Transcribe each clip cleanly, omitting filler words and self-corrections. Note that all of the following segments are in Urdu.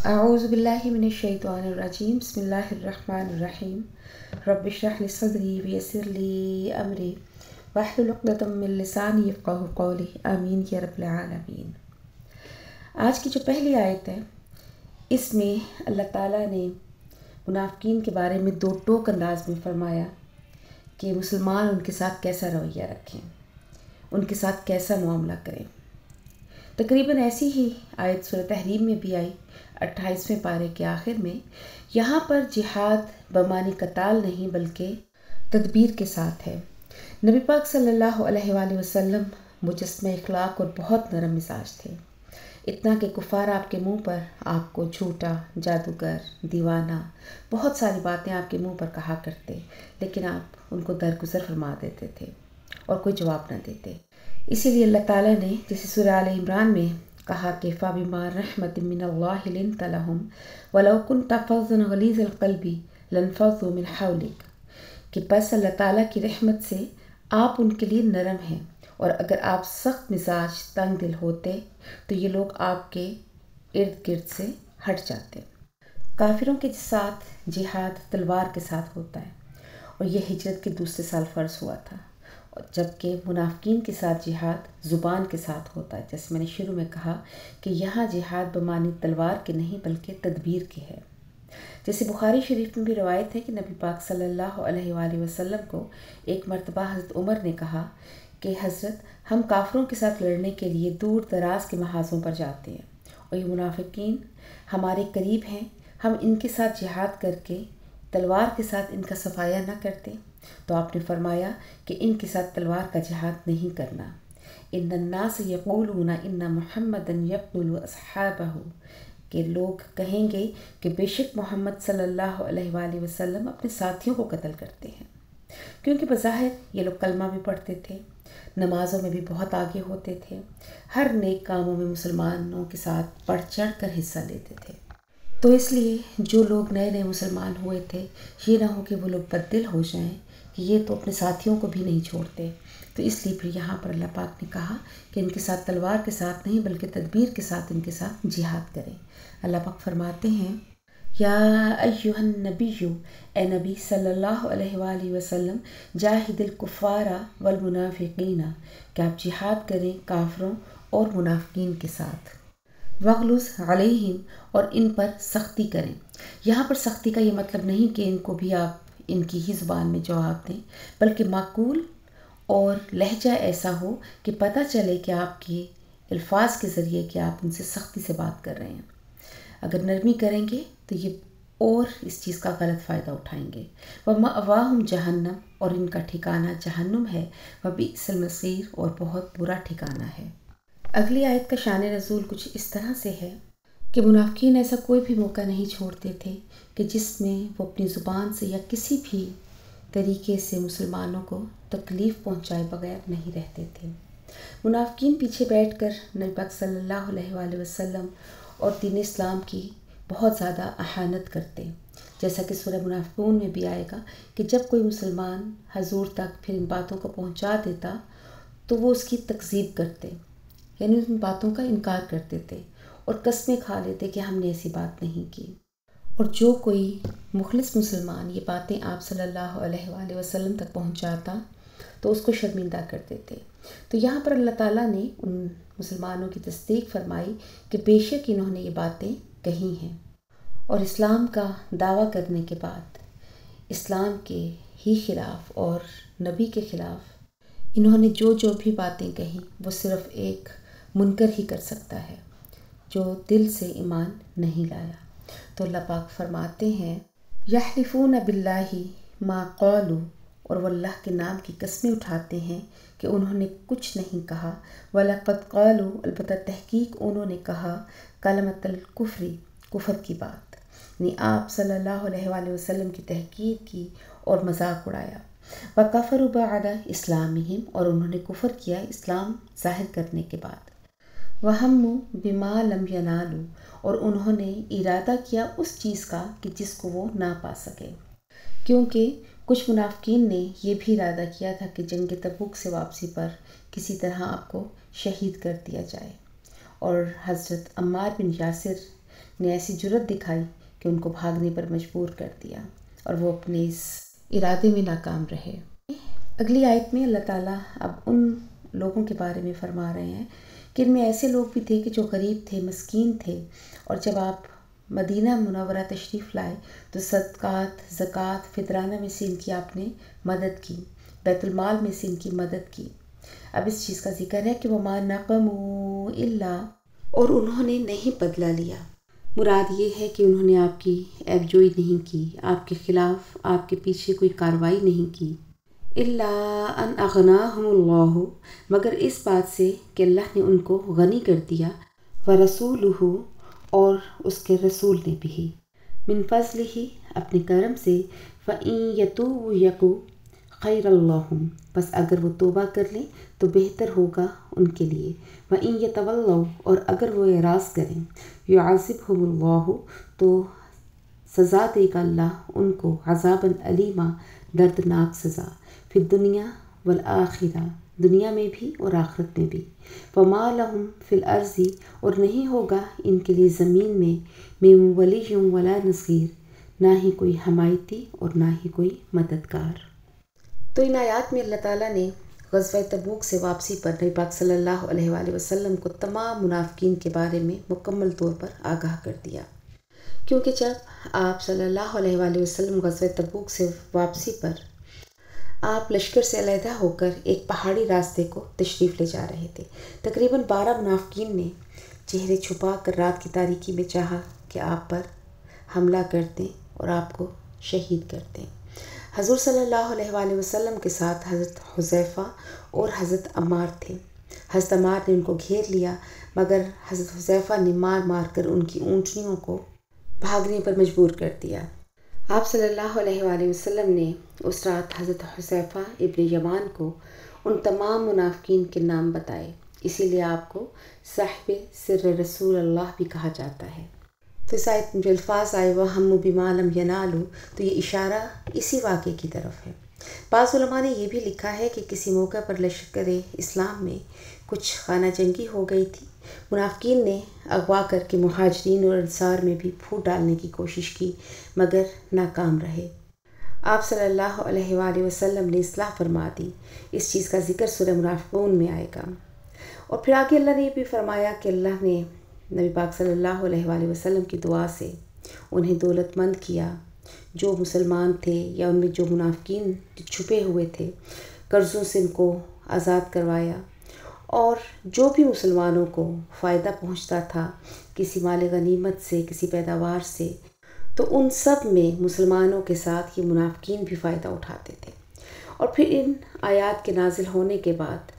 اعوذ باللہ من الشیطان الرجیم بسم اللہ الرحمن الرحیم رب اشرح لی صدری ویسر لی امری واحلل عقدۃ من لسانی یفقہوا قولی آمین یا رب العالمین۔ آج کی جو پہلی آیت ہے اس میں اللہ تعالیٰ نے منافقین کے بارے میں دو ٹوک انداز میں فرمایا کہ مسلمان ان کے ساتھ کیسا رویہ رکھیں، ان کے ساتھ کیسا معاملہ کریں۔ تقریباً ایسی ہی آیت سورہ تحریم میں بھی آئی 28ویں پارے کے آخر میں۔ یہاں پر جہاد بمعنی قتال نہیں بلکہ تدبیر کے ساتھ ہے۔ نبی پاک صلی اللہ علیہ وآلہ وسلم مجسمہ اخلاق اور بہت نرم مزاج تھے، اتنا کہ کفار آپ کے منہ پر آپ کو جھوٹا، جادوگر، دیوانہ، بہت ساری باتیں آپ کے منہ پر کہا کرتے، لیکن آپ ان کو درگزر فرما دیتے تھے اور کوئی جواب نہ دیتے۔ اسی لیے اللہ تعالیٰ نے جیسے سورہ آل عمران میں کہا کہ فَبِمَا رَحْمَةٍ مِّنَ اللَّهِ لِنْتَ لَهُمْ وَلَوْ كُنْتَ فَظًّا غَلِيظَ الْقَلْبِ لَانفَضُّوا مِنْ حَوْلِكَ، کہ بس اللہ تعالیٰ کی رحمت سے آپ ان کے لیے نرم ہیں، اور اگر آپ سخت مزاج تنگ دل ہوتے تو یہ لوگ آپ کے ارد گرد سے ہٹ جاتے۔ کافروں کے ساتھ جہاد تلوار کے ساتھ ہوتا ہے، اور یہ ہجرت کے دوسرے سال فرض ہوا تھا، جبکہ منافقین کے ساتھ جہاد زبان کے ساتھ ہوتا ہے۔ جیسے میں نے شروع میں کہا کہ یہاں جہاد بمعنی تلوار کے نہیں بلکہ تدبیر کے ہے۔ جیسے بخاری شریف میں بھی روایت ہے کہ نبی پاک صلی اللہ علیہ وآلہ وسلم کو ایک مرتبہ حضرت عمر نے کہا کہ حضرت، ہم کافروں کے ساتھ لڑنے کے لیے دور دراز کے محاذوں پر جاتے ہیں، اور یہ منافقین ہمارے قریب ہیں، ہم ان کے ساتھ جہاد کر کے تلوار کے ساتھ ان کا صفایا نہ کرتے؟ تو آپ نے فرمایا کہ ان کے ساتھ تلوار کا جہاد نہیں کرنا۔ ان الناس یقولون ان محمدا یقتل اصحابہ، کہ لوگ کہیں گے کہ بے شک محمد صلی اللہ علیہ وآلہ وسلم اپنے ساتھیوں کو قتل کرتے ہیں، کیونکہ بظاہر یہ لوگ کلمہ بھی پڑھتے تھے، نمازوں میں بھی بہت آگے ہوتے تھے، ہر نیک کاموں میں مسلمانوں کے ساتھ بڑھ چڑھ کر حصہ لیتے تھے۔ تو اس لیے جو لوگ نئے نئے مسلمان ہوئے تھے، یہ نہ ہو کہ وہ لوگ بددل ہو جائیں کہ یہ تو اپنے ساتھیوں کو بھی نہیں چھوڑتے۔ تو اس لیے پھر یہاں پر اللہ پاک نے کہا کہ ان کے ساتھ تلوار کے ساتھ نہیں بلکہ تدبیر کے ساتھ ان کے ساتھ جہاد کریں۔ اللہ پاک فرماتے ہیں، یا ایہا النبی، اے نبی صلی اللہ علیہ وآلہ وسلم، جاہد الکفار والمنافقین، کہ آپ جہاد کریں کافروں اور منافقین کے ساتھ، وغلظ علیہم، اور ان پر سختی کریں۔ یہاں پر سختی کا یہ مطلب نہیں کہ ان کو بھی آپ ان کی ہی زبان میں جواب دیں، بلکہ معقول اور لہجہ ایسا ہو کہ پتہ چلے کہ آپ کے الفاظ کے ذریعے کہ آپ ان سے سختی سے بات کر رہے ہیں۔ اگر نرمی کریں گے تو یہ اور اس چیز کا غلط فائدہ اٹھائیں گے۔ وَمَأْوَاهُمْ جَهَنَّمُ، اور ان کا ٹھکانہ جہنم ہے، وَبِئْسَ الْمَصِيرُ، اور بہت برا ٹھکانہ ہے۔ اگلی آیت کا شان نزول کچھ اس طرح سے ہے کہ منافقین ایسا کوئی بھی موقع نہیں چھوڑتے تھے کہ جس میں وہ اپنی زبان سے یا کسی بھی طریقے سے مسلمانوں کو تکلیف پہنچائے بغیر نہیں رہتے تھے۔ منافقین پیچھے بیٹھ کر نبی پاک صلی اللہ علیہ وآلہ وسلم اور دین اسلام کی بہت زیادہ اہانت کرتے، جیسا کہ سورہ منافقون میں بھی آئے گا کہ جب کوئی مسلمان حضور تک پھر ان باتوں کو پہنچا دیتا تو وہ اس کی تکذیب کرتے، یعنی ان باتوں کا انکار کرتے تھے اور قسمیں کھا لیتے کہ ہم نے ایسی بات نہیں کی۔ اور جو کوئی مخلص مسلمان یہ باتیں آپ صلی اللہ علیہ وآلہ وسلم تک پہنچاتا تو اس کو شرمندہ کرتے تھے۔ تو یہاں پر اللہ تعالیٰ نے ان مسلمانوں کی تصدیق فرمائی کہ بے شک انہوں نے یہ باتیں کہی ہیں، اور اسلام کا دعویٰ کرنے کے بعد اسلام کے ہی خلاف اور نبی کے خلاف انہوں نے جو بھی باتیں کہیں وہ صرف ایک منکر ہی کر سکتا ہے جو دل سے ایمان نہیں لایا۔ تو اللہ پاک فرماتے ہیں، یحلفون باللہ ما قالوا، اور وہ اللہ کے نام کی قسمیں اٹھاتے ہیں کہ انہوں نے کچھ نہیں کہا، وَلَقَدْ قَالُوا، البتہ تحقیق انہوں نے کہا، کلمۃ الکفر، کفر کی بات، یعنی آپ صلی اللہ علیہ وآلہ وسلم کی تحقیر کی اور مذاق اڑایا۔ وَكَفَرُوا بَعْدَ إِسْلَامِهِمْ، اور انہوں نے کفر کیا اسلام ظاہر کرنے کے بعد۔ وَهَمُّوا بِمَا لَمْ يَنَالُوا، اور انہوں نے ارادہ کیا اس چیز کا کہ جس کو وہ نہ پا سکے، کیونکہ کچھ منافقین نے یہ بھی ارادہ کیا تھا کہ جنگ تبوک سے واپسی پر کسی طرح آپ کو شہید کر دیا جائے، اور حضرت عمار بن یاسر نے ایسی جرت دکھائی کہ ان کو بھاگنے پر مجبور کر دیا اور وہ اپنے اس ارادے میں ناکام رہے۔ اگلی آیت میں اللہ تعالیٰ اب ان لوگوں کے بارے میں فرما رہے ہیں کہ ان میں ایسے لوگ بھی تھے کہ جو غریب تھے، مسکین تھے، اور جب آپ مدینہ منورہ تشریف لائے تو صدقات، زکوٰۃ، فطرانہ میں سے ان کی آپ نے مدد کی، بیت المال میں سے ان کی مدد کی۔ اب اس چیز کا ذکر ہے کہ وَمَا نَقَمُوا إِلَّا، اور انہوں نے نہیں بدلہ لیا۔ مراد یہ ہے کہ انہوں نے آپ کی عیب جوئی نہیں کی، آپ کے خلاف آپ کے پیچھے کوئی کارروائی نہیں کی۔ إِلَّا أَنْ أَغْنَاهُمُ اللَّهُ، مگر اس بات سے کہ اللہ نے ان کو غنی کر دیا، وَرَسُولُهُ، اور اس کے رسول نے بھی، مِنْ فَضْلِهِ، اپنے کرم سے، فَإِنْ يَتُوبُوا يَكُ خَيْرًا لَهُمْ، بس اگر وہ توبہ کر لیں تو بہتر ہوگا ان کے لیے، وَإِنْ يَتَوَلَّوْا، اور اگر وہ اعراض کریں، يُعَذِّبْهُمُ اللَّهُ، تو سزا دے گا اللہ ان کو، عذابًا علیما، دردناک سزا، فی الدنیا والآخرہ، دنیا میں بھی اور آخرت میں بھی، وما لہم فی الارض، اور نہیں ہوگا ان کے لیے زمین میں، من ولی ولا نصیر، نہ ہی کوئی حمایتی اور نہ ہی کوئی مددگار۔ تو ان آیات میں اللہ تعالیٰ نے غزوہ تبوک سے واپسی پر نبی پاک صلی اللہ علیہ وآلہ وسلم کو تمام منافقین کے بارے میں مکمل طور پر آگاہ کر دیا، کیونکہ جب آپ صلی اللہ علیہ وآلہ وسلم غزوہ تبوک سے واپسی پر آپ لشکر سے علیحدہ ہو کر ایک پہاڑی راستے کو تشریف لے جا رہے تھے، تقریباً 12 منافقین نے چہرے چھپا کر رات کی تاریکی میں چاہا کہ آپ پر حملہ کر دیں اور آپ کو شہید کر دیں۔ حضور صلی اللہ علیہ وآلہ وسلم کے ساتھ حضرت حذیفہ اور حضرت عمار تھے۔ حضرت عمار نے ان کو گھیر لیا، مگر حضرت حذیفہ نے مار مار کر ان کی اونٹنیوں کو بھاگنے پر مجبور کر دیا۔ آپ صلی اللہ علیہ وآلہ وسلم نے اس رات حضرت حذیفہ ابن یمان کو ان تمام منافقین کے نام بتائے، اسی لیے آپ کو صاحب سر رسول اللہ بھی کہا جاتا ہے۔ تو اس آیت میں جو الفاظ آئے وَهَمُّوا بِمَا لَمْ يَنَالُوا، تو یہ اشارہ اسی واقعے کی طرف ہے۔ بعض علماء نے یہ بھی لکھا ہے کہ کسی موقع پر لشکر اسلام میں کچھ خانہ جنگی ہو گئی تھی، منافقین نے اغوا کر کے مہاجرین اور انصار میں بھی پھوٹ ڈالنے کی کوشش کی، مگر ناکام رہے۔ آپ صلی اللہ علیہ وآلہ وسلم نے اصلاح فرما دی۔ اس چیز کا ذکر سورہ منافقون میں آئے گا، اور پھر آگے اللہ نے یہ بھی فرمایا کہ اللہ نے نبی پاک صلی اللہ علیہ وآلہ وسلم کی دعا سے انہیں دولت مند کیا، جو مسلمان تھے یا ان میں جو منافقین چھپے ہوئے تھے، قرضوں سے ان کو آزاد کروایا، اور جو بھی مسلمانوں کو فائدہ پہنچتا تھا کسی مال غنیمت سے، کسی پیداوار سے، تو ان سب میں مسلمانوں کے ساتھ یہ منافقین بھی فائدہ اٹھاتے تھے۔ اور پھر ان آیات کے نازل ہونے کے بعد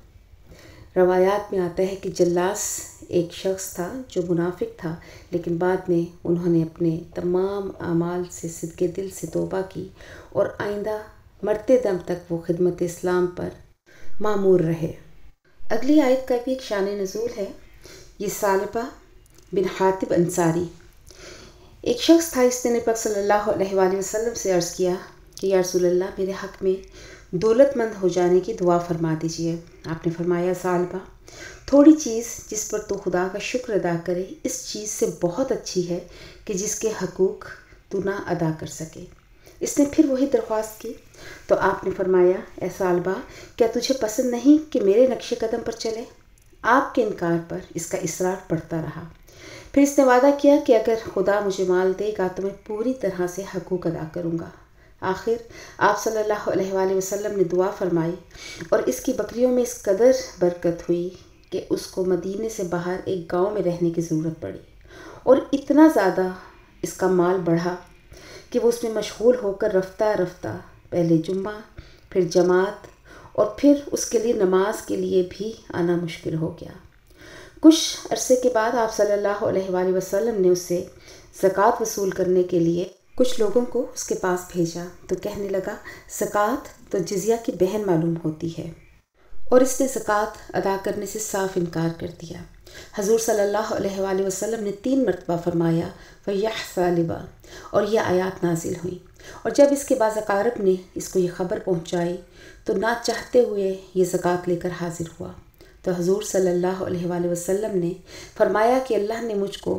روایات میں آتا ہے کہ جلاس ایک شخص تھا جو منافق تھا، لیکن بعد میں انہوں نے اپنے تمام اعمال سے صدقے دل سے توبہ کی اور آئندہ مرتے دم تک وہ خدمت اسلام پر مامور رہے۔ اگلی آیت کا بھی ایک شان نزول ہے، یہ ثعلبہ بن حاطب انصاری ایک شخص تھا، اس نے نبی پاک صلی اللہ علیہ وآلہ وسلم سے عرض کیا کہ یا رسول اللہ، میرے حق میں دولت مند ہو جانے کی دعا فرما دیجیے۔ آپ نے فرمایا ثعلبہ، تھوڑی چیز جس پر تو خدا کا شکر ادا کرے اس چیز سے بہت اچھی ہے کہ جس کے حقوق تو نہ ادا کر سکے۔ اس نے پھر وہی درخواست کی تو آپ نے فرمایا اے ثعلبہ، کیا تجھے پسند نہیں کہ میرے نقش قدم پر چلے؟ آپ کے انکار پر اس کا اصرار بڑھتا رہا۔ پھر اس نے وعدہ کیا کہ اگر خدا مجھے مال دے گا تو میں پوری طرح سے حقوق ادا کروں گا۔ آخر آپ صلی اللہ علیہ وآلہ وسلم نے دعا فرمائی اور اس کی بکریوں میں اس قدر برکت ہوئی کہ اس کو مدینے سے باہر ایک گاؤں میں رہنے کی ضرورت پڑی، اور اتنا زیادہ اس کا مال بڑھا کہ وہ اس میں مشغول ہو کر رفتہ رفتہ پہلے جمعہ، پھر جماعت، اور پھر اس کے لیے نماز کے لیے بھی آنا مشکل ہو گیا۔ کچھ عرصے کے بعد آپ صلی اللہ علیہ وآلہ وسلم نے اس سے زکوٰۃ وصول کرنے کے لیے کچھ لوگوں کو اس کے پاس بھیجا، تو کہنے لگا زکوٰۃ تو جزیہ کی بہن معلوم ہوتی ہے، اور اس نے زکوٰۃ ادا کرنے سے صاف انکار کر دیا۔ حضور صلی اللہ علیہ وآلہ وسلم نے 3 مرتبہ فرمایا وَيَحْ ثَعْلَبَہ، اور یہ آیات نازل ہوئیں، اور جب اس کے بعض اقارب نے اس کو یہ خبر پہنچائی تو نہ چاہتے ہوئے یہ زکوٰۃ لے کر حاضر ہوا۔ تو حضور صلی اللہ علیہ وآلہ وسلم نے فرمایا کہ اللہ نے مجھ کو